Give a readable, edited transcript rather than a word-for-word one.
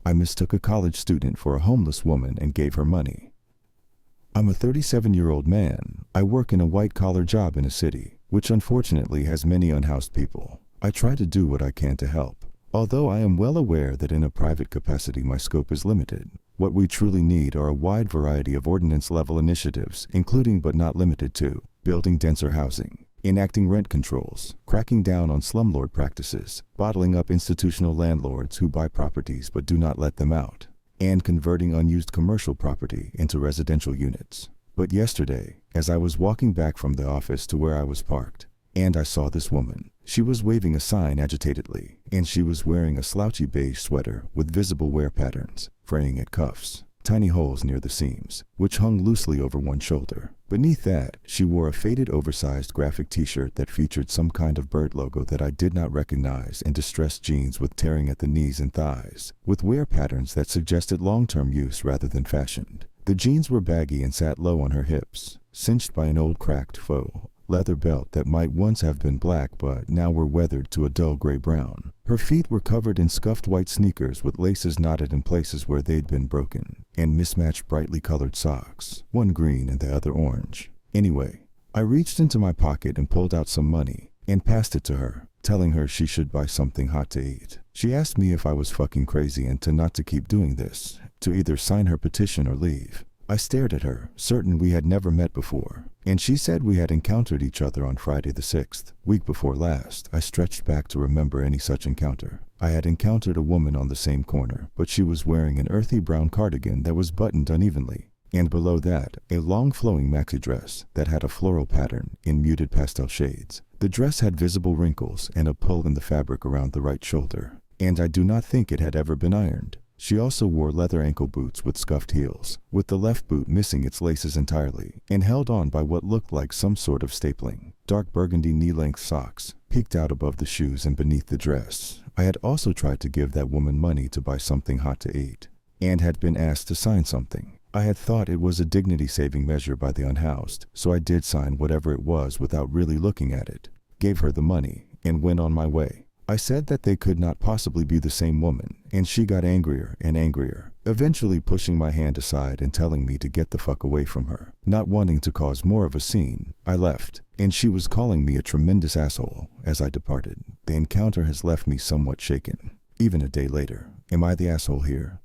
I mistook a college student for a homeless woman and gave her money. I'm a 37-year-old man. I work in a white-collar job in a city, which unfortunately has many unhoused people. I try to do what I can to help. Although I am well aware that in a private capacity my scope is limited, what we truly need are a wide variety of ordinance-level initiatives, including but not limited to building denser housing, enacting rent controls, cracking down on slumlord practices, bottling up institutional landlords who buy properties but do not let them out, and converting unused commercial property into residential units. But yesterday, as I was walking back from the office to where I was parked, and I saw this woman. She was waving a sign agitatedly, and she was wearing a slouchy beige sweater with visible wear patterns, fraying at cuffs, tiny holes near the seams, which hung loosely over one shoulder. Beneath that, she wore a faded oversized graphic t-shirt that featured some kind of bird logo that I did not recognize, and distressed jeans with tearing at the knees and thighs, with wear patterns that suggested long-term use rather than fashioned. The jeans were baggy and sat low on her hips, cinched by an old cracked faux leather belt that might once have been black but now were weathered to a dull gray-brown. Her feet were covered in scuffed white sneakers with laces knotted in places where they'd been broken, and mismatched brightly colored socks, one green and the other orange. Anyway, I reached into my pocket and pulled out some money, and passed it to her, telling her she should buy something hot to eat. She asked me if I was fucking crazy and to not to keep doing this, to either sign her petition or leave. I stared at her, certain we had never met before, and she said we had encountered each other on Friday the 6th, week before last. I stretched back to remember any such encounter. I had encountered a woman on the same corner, but she was wearing an earthy brown cardigan that was buttoned unevenly, and below that, a long flowing maxi dress that had a floral pattern in muted pastel shades. The dress had visible wrinkles and a pull in the fabric around the right shoulder, and I do not think it had ever been ironed. She also wore leather ankle boots with scuffed heels, with the left boot missing its laces entirely, and held on by what looked like some sort of stapling. Dark burgundy knee-length socks peeked out above the shoes and beneath the dress. I had also tried to give that woman money to buy something hot to eat, and had been asked to sign something. I had thought it was a dignity-saving measure by the unhoused, so I did sign whatever it was without really looking at it, gave her the money, and went on my way. I said that they could not possibly be the same woman, and she got angrier and angrier, eventually pushing my hand aside and telling me to get the fuck away from her. Not wanting to cause more of a scene, I left, and she was calling me a tremendous asshole as I departed. The encounter has left me somewhat shaken. Even a day later, am I the asshole here?